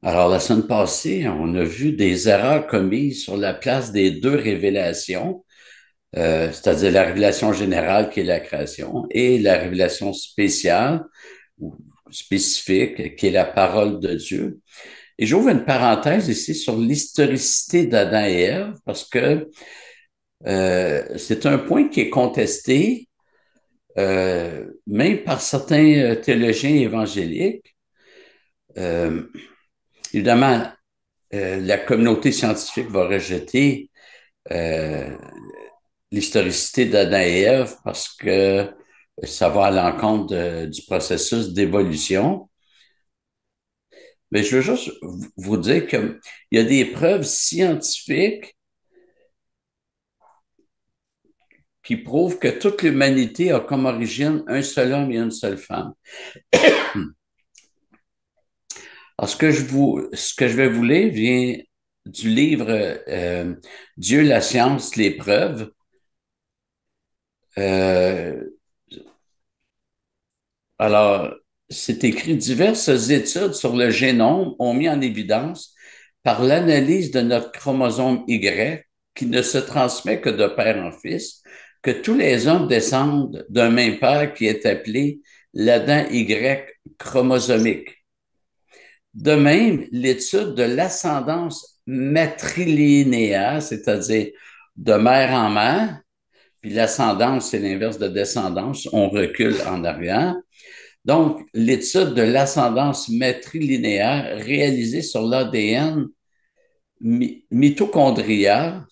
Alors, la semaine passée, on a vu des erreurs commises sur la place des deux révélations, c'est-à-dire la révélation générale qui est la création et la révélation spéciale ou spécifique qui est la parole de Dieu. Et j'ouvre une parenthèse ici sur l'historicité d'Adam et Ève parce que c'est un point qui est contesté même par certains théologiens évangéliques. Euh, Évidemment, la communauté scientifique va rejeter euh, l'historicité d'Adam et Ève parce que ça va à l'encontre du processus d'évolution. Mais je veux juste vous dire qu'il y a des preuves scientifiques qui prouvent que toute l'humanité a comme origine un seul homme et une seule femme. Alors, ce que je vais vous lire vient du livre Dieu, la science, les preuves. Euh, Alors, c'est écrit, diverses études sur le génome ont mis en évidence par l'analyse de notre chromosome Y, qui ne se transmet que de père en fils, que tous les hommes descendent d'un même père qui est appelé l'Adam Y chromosomique. De même, l'étude de l'ascendance matrilinéaire, c'est-à-dire de mère en mère, puis l'ascendance, c'est l'inverse de descendance, on recule en arrière. Donc, l'étude de l'ascendance matrilinéaire réalisée sur l'ADN mitochondrial,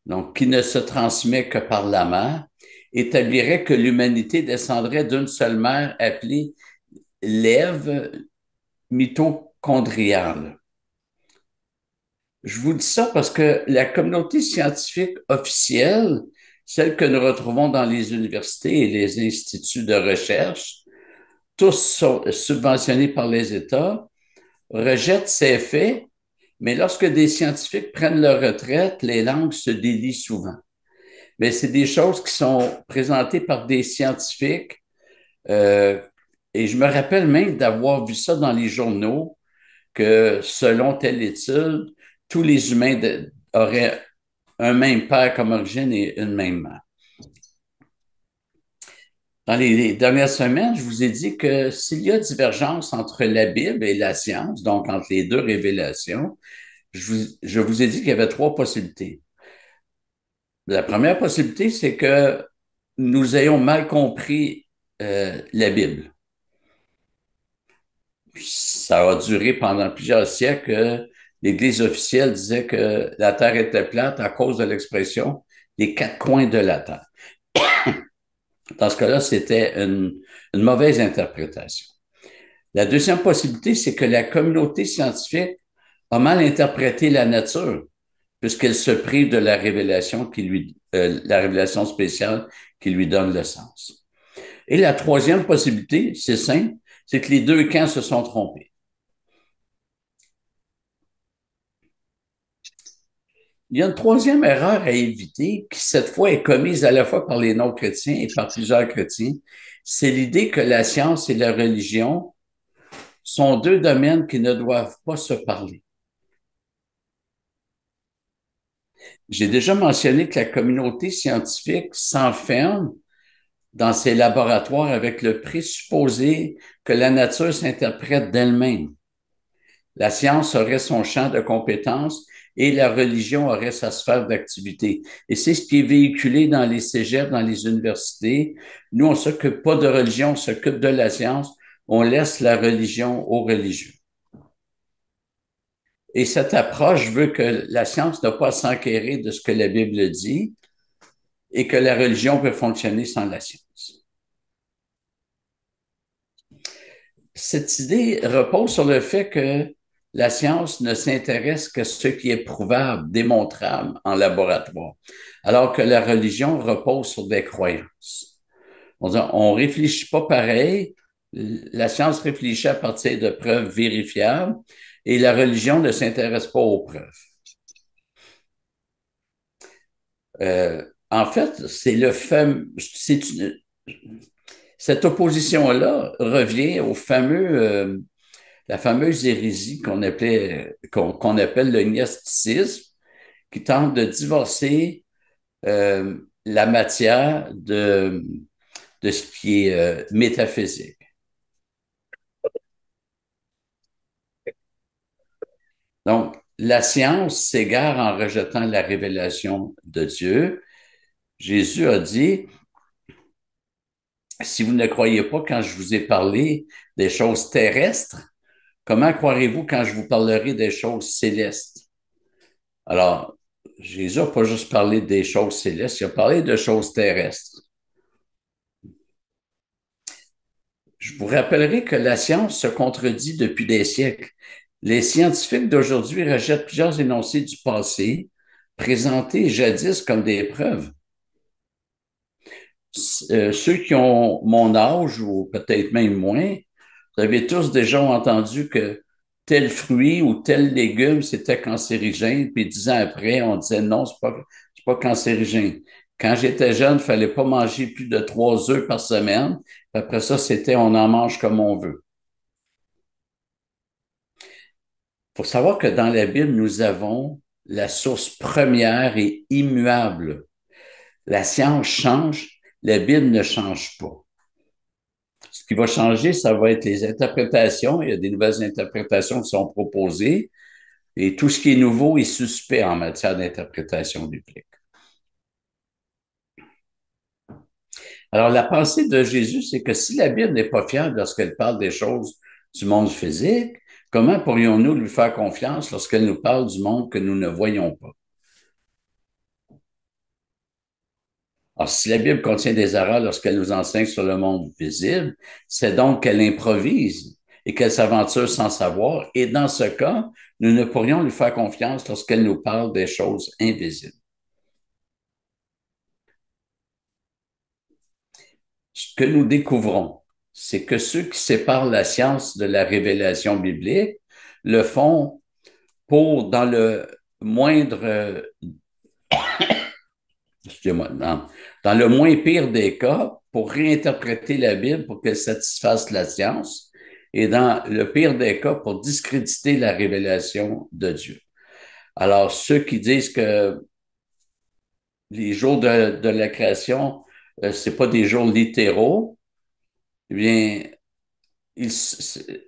donc qui ne se transmet que par la mère, établirait que l'humanité descendrait d'une seule mère appelée l'Ève mitochondriale. Je vous dis ça parce que la communauté scientifique officielle, celle que nous retrouvons dans les universités et les instituts de recherche, tous subventionnés par les États, rejette ces faits, mais lorsque des scientifiques prennent leur retraite, les langues se délient souvent. Mais c'est des choses qui sont présentées par des scientifiques. euh, et je me rappelle même d'avoir vu ça dans les journaux, que selon telle étude, tous les humains auraient un même père comme origine et une même mère. Dans les dernières semaines, je vous ai dit que s'il y a divergence entre la Bible et la science, donc entre les deux révélations, je vous ai dit qu'il y avait trois possibilités. La première possibilité, c'est que nous ayons mal compris la Bible. Ça a duré pendant plusieurs siècles que l'Église officielle disait que la Terre était plate à cause de l'expression des quatre coins de la Terre. Dans ce cas-là, c'était une mauvaise interprétation. La deuxième possibilité, c'est que la communauté scientifique a mal interprété la nature, puisqu'elle se prive de la révélation spéciale qui lui donne le sens. Et la troisième possibilité, c'est simple, c'est que les deux camps se sont trompés. Il y a une troisième erreur à éviter qui, cette fois, est commise à la fois par les non-chrétiens et par plusieurs chrétiens. C'est l'idée que la science et la religion sont deux domaines qui ne doivent pas se parler. J'ai déjà mentionné que la communauté scientifique s'enferme dans ses laboratoires avec le présupposé que la nature s'interprète d'elle-même. La science aurait son champ de compétences et la religion aurait sa sphère d'activité. Et c'est ce qui est véhiculé dans les cégeps, dans les universités. Nous, on ne s'occupe pas de religion, on s'occupe de la science. On laisse la religion aux religieux. Et cette approche veut que la science n'a pas à s'enquérir de ce que la Bible dit et que la religion peut fonctionner sans la science. Cette idée repose sur le fait que la science ne s'intéresse qu'à ce qui est prouvable, démontrable en laboratoire, alors que la religion repose sur des croyances. On ne réfléchit pas pareil, la science réfléchit à partir de preuves vérifiables et la religion ne s'intéresse pas aux preuves. En fait, c'est le fameux, cette opposition-là revient au fameux la fameuse hérésie qu'on appelle le gnosticisme, qui tente de divorcer la matière de ce qui est métaphysique. Donc, la science s'égare en rejetant la révélation de Dieu. Jésus a dit, si vous ne croyez pas quand je vous ai parlé des choses terrestres, comment croirez-vous quand je vous parlerai des choses célestes? Alors, Jésus n'a pas juste parlé des choses célestes, il a parlé de choses terrestres. Je vous rappellerai que la science se contredit depuis des siècles. Les scientifiques d'aujourd'hui rejettent plusieurs énoncés du passé, présentés jadis comme des preuves. Ceux qui ont mon âge, ou peut-être même moins, vous avez tous déjà entendu que tel fruit ou tel légume, c'était cancérigène, puis 10 ans après, on disait non, c'est pas cancérigène. Quand j'étais jeune, il fallait pas manger plus de 3 œufs par semaine. Après ça, c'était on en mange comme on veut. Il faut savoir que dans la Bible, nous avons la source première et immuable. La science change, la Bible ne change pas. Ce qui va changer, ça va être les interprétations. Il y a des nouvelles interprétations qui sont proposées et tout ce qui est nouveau est suspect en matière d'interprétation biblique. Alors, la pensée de Jésus, c'est que si la Bible n'est pas fiable lorsqu'elle parle des choses du monde physique, comment pourrions-nous lui faire confiance lorsqu'elle nous parle du monde que nous ne voyons pas? Alors, si la Bible contient des erreurs lorsqu'elle nous enseigne sur le monde visible, c'est donc qu'elle improvise et qu'elle s'aventure sans savoir. Et dans ce cas, nous ne pourrions lui faire confiance lorsqu'elle nous parle des choses invisibles. Ce que nous découvrons, c'est que ceux qui séparent la science de la révélation biblique le font pour, dans le moindre, excusez-moi, dans le moins pire des cas, pour réinterpréter la Bible pour qu'elle satisfasse la science, et dans le pire des cas, pour discréditer la révélation de Dieu. Alors, ceux qui disent que les jours de la création, c'est pas des jours littéraux, eh bien, ils, c'est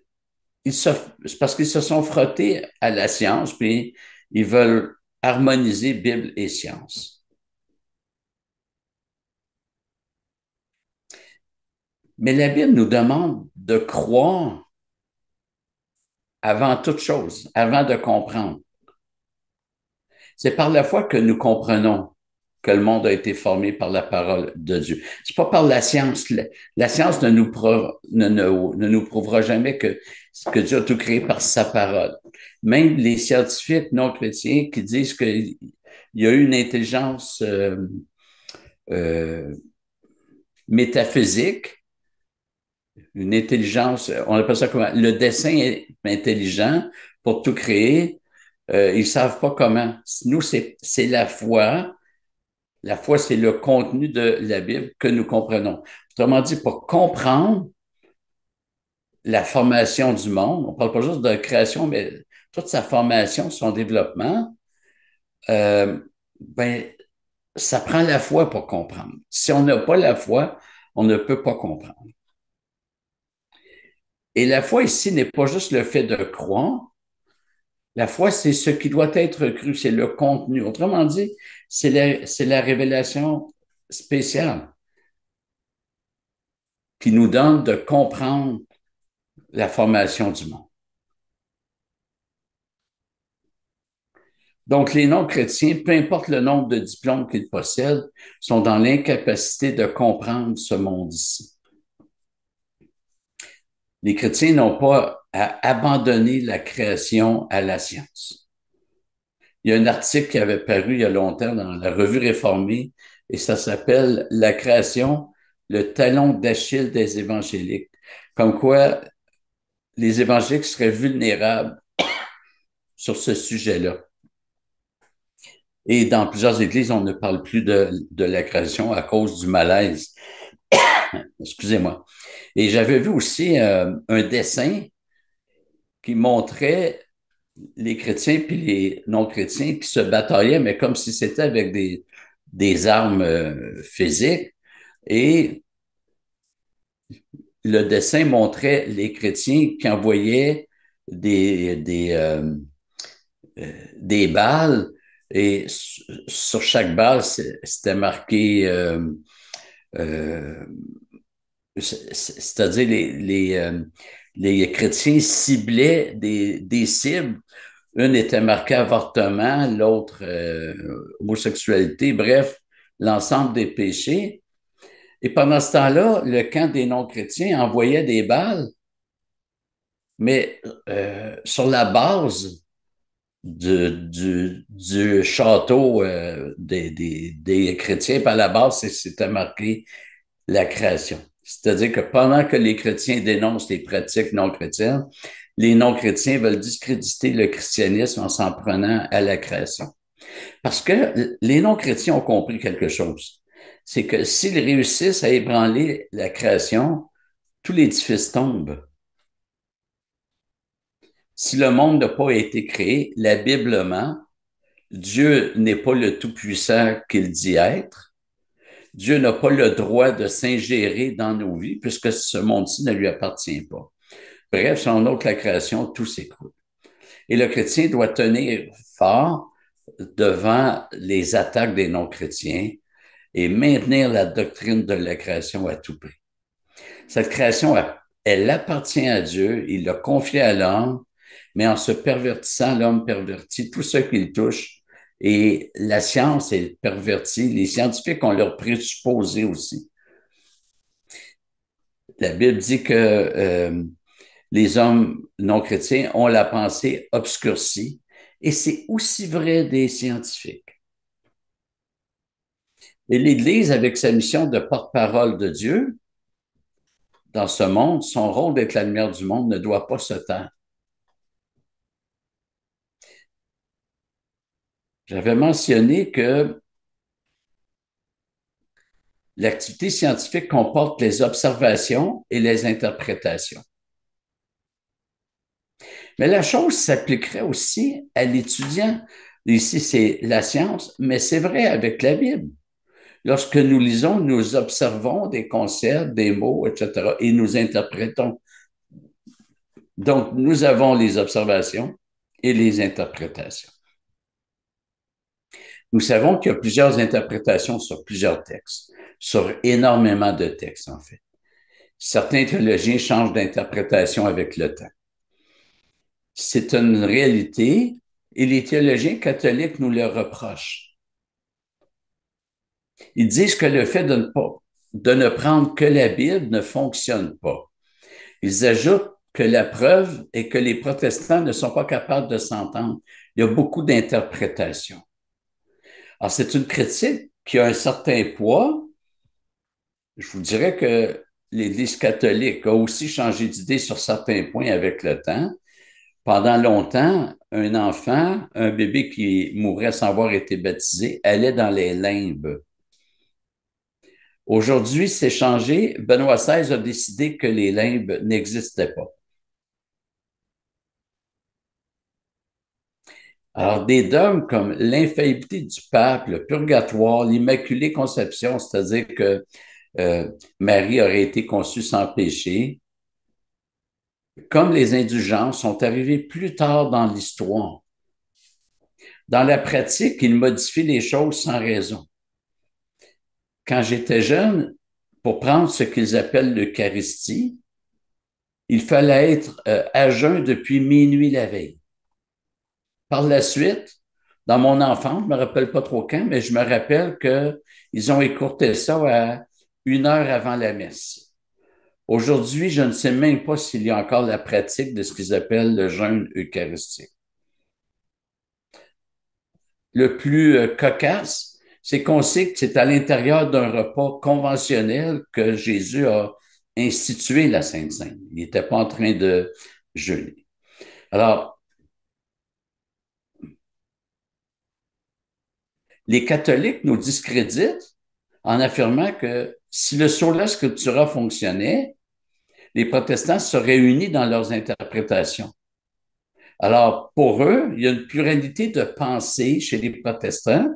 parce qu'ils se sont frottés à la science, puis ils veulent harmoniser Bible et science. Mais la Bible nous demande de croire avant toute chose, avant de comprendre. C'est par la foi que nous comprenons que le monde a été formé par la parole de Dieu. C'est pas par la science. La science ne nous prouvera jamais que Dieu a tout créé par sa parole. Même les scientifiques non chrétiens qui disent qu'il y a eu une intelligence euh, métaphysique, une intelligence, on appelle ça comment? Le dessin est intelligent pour tout créer. Ils savent pas comment. Nous, c'est la foi. La foi, c'est le contenu de la Bible que nous comprenons. Autrement dit, pour comprendre la formation du monde, on parle pas juste de création, mais toute sa formation, son développement, euh, ben, ça prend la foi pour comprendre. Si on n'a pas la foi, on ne peut pas comprendre. Et la foi ici n'est pas juste le fait de croire. La foi, c'est ce qui doit être cru, c'est le contenu. Autrement dit, c'est la révélation spéciale qui nous donne de comprendre la formation du monde. Donc, les non-chrétiens, peu importe le nombre de diplômes qu'ils possèdent, sont dans l'incapacité de comprendre ce monde ici. Les chrétiens n'ont pas à abandonner la création à la science. Il y a un article qui avait paru il y a longtemps dans la Revue réformée et ça s'appelle La création, le talon d'Achille des évangéliques. Comme quoi les évangéliques seraient vulnérables sur ce sujet-là. Et dans plusieurs églises, on ne parle plus de la création à cause du malaise. Excusez-moi. Et j'avais vu aussi un dessin qui montrait les chrétiens puis les non-chrétiens qui se bataillaient, mais comme si c'était avec des armes physiques. Et le dessin montrait les chrétiens qui envoyaient des balles et sur chaque balle, c'était marqué, euh, c'est-à-dire les chrétiens ciblaient des cibles. Une était marquée avortement, l'autre homosexualité, bref, l'ensemble des péchés. Et pendant ce temps-là, le camp des non-chrétiens envoyait des balles, mais sur la base du château des chrétiens, par la base, c'était marqué la création. C'est-à-dire que pendant que les chrétiens dénoncent les pratiques non chrétiennes, les non-chrétiens veulent discréditer le christianisme en s'en prenant à la création. Parce que les non-chrétiens ont compris quelque chose. C'est que s'ils réussissent à ébranler la création, tout l'édifice tombe. Si le monde n'a pas été créé, la Bible ment, Dieu n'est pas le Tout-Puissant qu'il dit être. Dieu n'a pas le droit de s'ingérer dans nos vies puisque ce monde-ci ne lui appartient pas. Bref, selon autre la création, tout s'écroule. Et le chrétien doit tenir fort devant les attaques des non-chrétiens et maintenir la doctrine de la création à tout prix. Cette création, elle appartient à Dieu, il l'a confiée à l'homme, mais en se pervertissant, l'homme pervertit tout ce qu'il touche. Et la science est pervertie. Les scientifiques ont leur présupposé aussi. La Bible dit que les hommes non chrétiens ont la pensée obscurcie, et c'est aussi vrai des scientifiques. Et l'Église, avec sa mission de porte-parole de Dieu dans ce monde, son rôle d'être la lumière du monde ne doit pas se taire. J'avais mentionné que l'activité scientifique comporte les observations et les interprétations. Mais la chose s'appliquerait aussi à l'étudiant. Ici, c'est la science, mais c'est vrai avec la Bible. Lorsque nous lisons, nous observons des concepts, des mots, etc., et nous interprétons. Donc, nous avons les observations et les interprétations. Nous savons qu'il y a plusieurs interprétations sur plusieurs textes, sur énormément de textes, en fait. Certains théologiens changent d'interprétation avec le temps. C'est une réalité et les théologiens catholiques nous le reprochent. Ils disent que le fait de ne prendre que la Bible ne fonctionne pas. Ils ajoutent que la preuve est que les protestants ne sont pas capables de s'entendre. Il y a beaucoup d'interprétations. Alors, c'est une critique qui a un certain poids. Je vous dirais que l'Église catholique a aussi changé d'idée sur certains points avec le temps. Pendant longtemps, un enfant, un bébé qui mourait sans avoir été baptisé, allait dans les limbes. Aujourd'hui, c'est changé. Benoît XVI a décidé que les limbes n'existaient pas. Alors, des dogmes comme l'infaillibilité du pape, le purgatoire, l'immaculée conception, c'est-à-dire que Marie aurait été conçue sans péché, comme les indulgences, sont arrivés plus tard dans l'histoire. Dans la pratique, ils modifient les choses sans raison. Quand j'étais jeune, pour prendre ce qu'ils appellent l'Eucharistie, il fallait être à jeun depuis minuit la veille. Par la suite, dans mon enfance, je ne me rappelle pas trop quand, mais je me rappelle qu'ils ont écourté ça à 1 heure avant la messe. Aujourd'hui, je ne sais même pas s'il y a encore la pratique de ce qu'ils appellent le jeûne eucharistique. Le plus cocasse, c'est qu'on sait que c'est à l'intérieur d'un repas conventionnel que Jésus a institué la Sainte Seine. Il n'était pas en train de jeûner. Alors, les catholiques nous discréditent en affirmant que si le sola scriptura fonctionnait, les protestants seraient unis dans leurs interprétations. Alors, pour eux, il y a une pluralité de pensée chez les protestants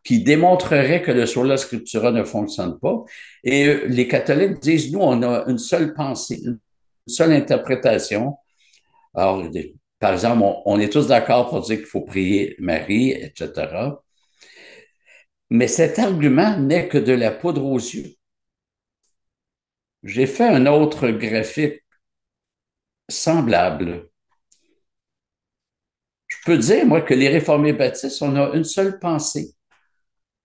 qui démontrerait que le sola scriptura ne fonctionne pas. Et les catholiques disent, nous, on a une seule pensée, une seule interprétation. Alors, par exemple, on est tous d'accord pour dire qu'il faut prier Marie, etc. Mais cet argument n'est que de la poudre aux yeux. J'ai fait un autre graphique semblable. Je peux dire, moi, que les réformés baptistes, on a une seule pensée.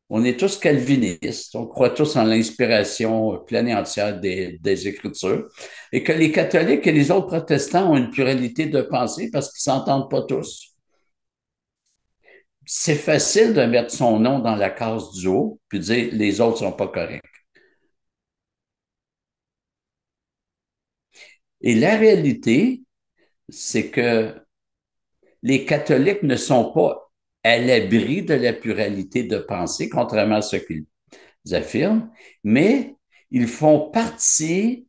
On est tous calvinistes, on croit tous en l'inspiration pleine et entière des Écritures, et que les catholiques et les autres protestants ont une pluralité de pensée parce qu'ils ne s'entendent pas tous. C'est facile de mettre son nom dans la case du haut, puis dire les autres ne sont pas corrects. Et la réalité, c'est que les catholiques ne sont pas à l'abri de la pluralité de pensée, contrairement à ce qu'ils affirment, mais ils font partie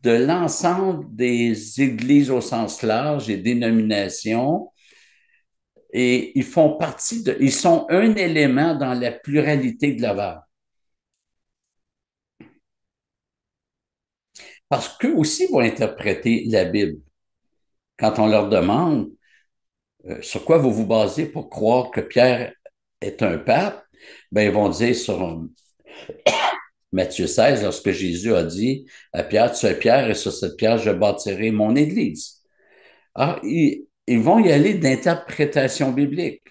de l'ensemble des églises au sens large et dénominations, et ils font partie de, ils sont un élément dans la pluralité globale. Parce qu'eux aussi vont interpréter la Bible. Quand on leur demande sur quoi vous vous basez pour croire que Pierre est un pape, ben ils vont dire sur Matthieu 16, lorsque Jésus a dit à Pierre, tu es Pierre et sur cette pierre je bâtirai mon église. Alors, ils vont y aller d'interprétation biblique.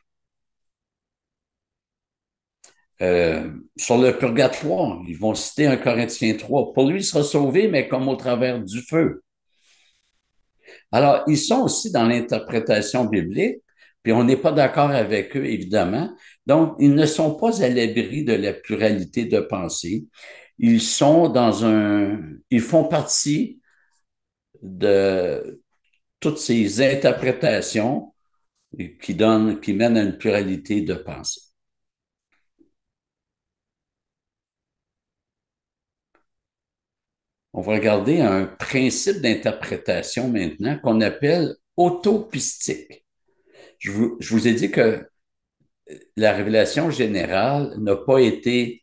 Sur le purgatoire, ils vont citer un Corinthiens 3. Pour lui, il sera sauvé, mais comme au travers du feu. Alors, ils sont aussi dans l'interprétation biblique, puis on n'est pas d'accord avec eux, évidemment. Donc, ils ne sont pas à l'abri de la pluralité de pensée. Ils sont ils font partie de toutes ces interprétations qui mènent à une pluralité de pensée. On va regarder un principe d'interprétation maintenant qu'on appelle autopistique. Je vous ai dit que la révélation générale n'a pas été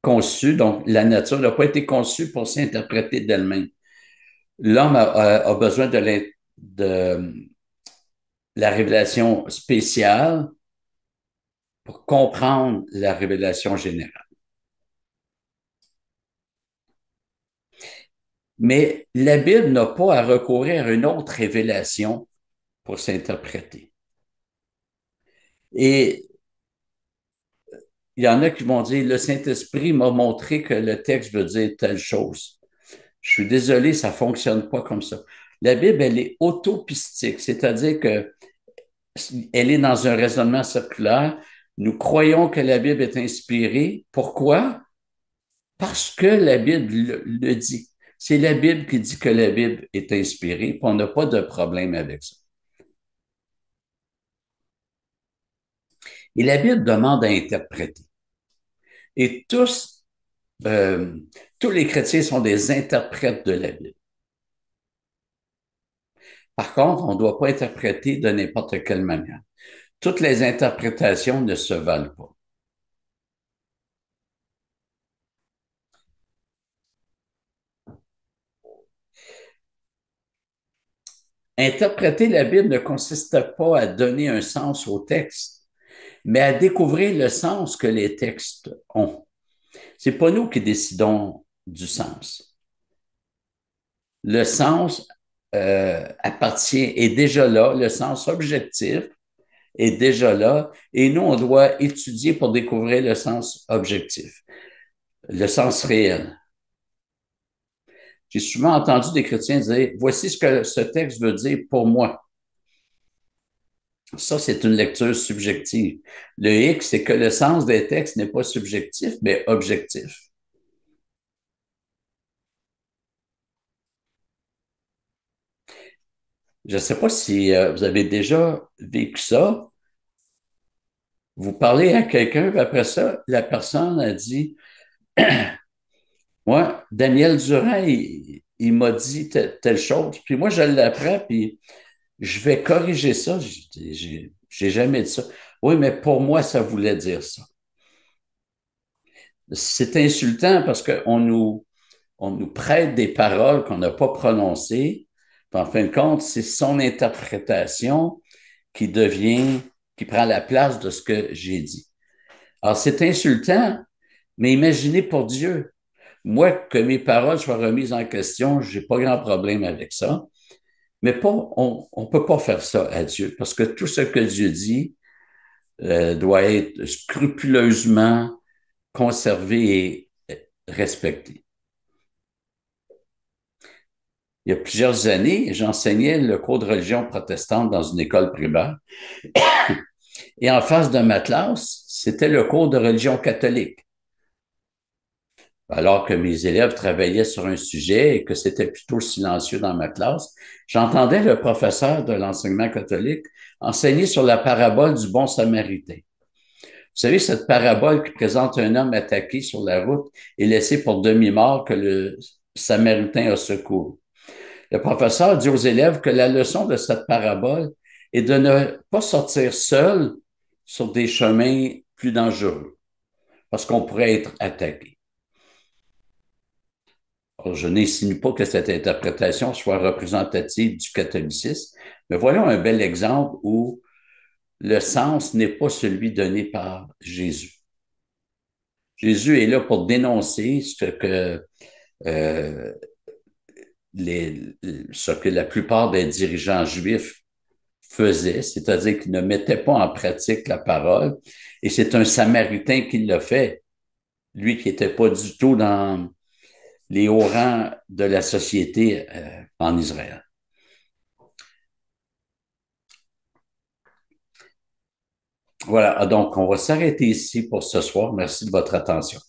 conçue, donc la nature n'a pas été conçue pour s'interpréter d'elle-même. L'homme a besoin de la révélation spéciale pour comprendre la révélation générale. Mais la Bible n'a pas à recourir à une autre révélation pour s'interpréter. Et il y en a qui vont dire, le Saint-Esprit m'a montré que le texte veut dire telle chose. Je suis désolé, ça ne fonctionne pas comme ça. La Bible, elle est autopistique, c'est-à-dire que elle est dans un raisonnement circulaire. Nous croyons que la Bible est inspirée. Pourquoi? Parce que la Bible le dit. C'est la Bible qui dit que la Bible est inspirée, puis on n'a pas de problème avec ça. Et la Bible demande à interpréter. Et euh, tous les chrétiens sont des interprètes de la Bible. Par contre, on ne doit pas interpréter de n'importe quelle manière. Toutes les interprétations ne se valent pas. Interpréter la Bible ne consiste pas à donner un sens au texte, mais à découvrir le sens que les textes ont. C'est pas nous qui décidons du sens. Le sens est déjà là, le sens objectif est déjà là, et nous, on doit étudier pour découvrir le sens objectif, le sens réel. J'ai souvent entendu des chrétiens dire, voici ce que ce texte veut dire pour moi. Ça, c'est une lecture subjective. Le X, c'est que le sens des textes n'est pas subjectif, mais objectif. Je ne sais pas si vous avez déjà vécu ça. Vous parlez à quelqu'un, puis après ça, la personne a dit, moi, Daniel Durand, il m'a dit telle chose, puis moi, je l'apprends, puis je vais corriger ça. J'ai jamais dit ça. Oui, mais pour moi, ça voulait dire ça. C'est insultant parce on nous prête des paroles qu'on n'a pas prononcées. Puis en fin de compte, c'est son interprétation qui devient, qui prend la place de ce que j'ai dit. Alors, c'est insultant, mais imaginez pour Dieu. Moi, que mes paroles soient remises en question, j'ai pas grand problème avec ça. Mais pas, on peut pas faire ça à Dieu, parce que tout ce que Dieu dit doit être scrupuleusement conservé et respecté. Il y a plusieurs années, j'enseignais le cours de religion protestante dans une école primaire. Et en face de ma classe, c'était le cours de religion catholique. Alors que mes élèves travaillaient sur un sujet et que c'était plutôt silencieux dans ma classe, j'entendais le professeur de l'enseignement catholique enseigner sur la parabole du bon samaritain. Vous savez, cette parabole qui présente un homme attaqué sur la route et laissé pour demi-mort que le samaritain a secouru. Le professeur dit aux élèves que la leçon de cette parabole est de ne pas sortir seul sur des chemins plus dangereux, parce qu'on pourrait être attaqué. Alors, je n'insinue pas que cette interprétation soit représentative du catholicisme, mais voilà un bel exemple où le sens n'est pas celui donné par Jésus. Jésus est là pour dénoncer euh, ce que la plupart des dirigeants juifs faisaient, c'est-à-dire qu'ils ne mettaient pas en pratique la parole, et c'est un Samaritain qui l'a fait, lui qui n'était pas du tout dans les hauts rangs de la société en Israël. Voilà, donc on va s'arrêter ici pour ce soir. Merci de votre attention.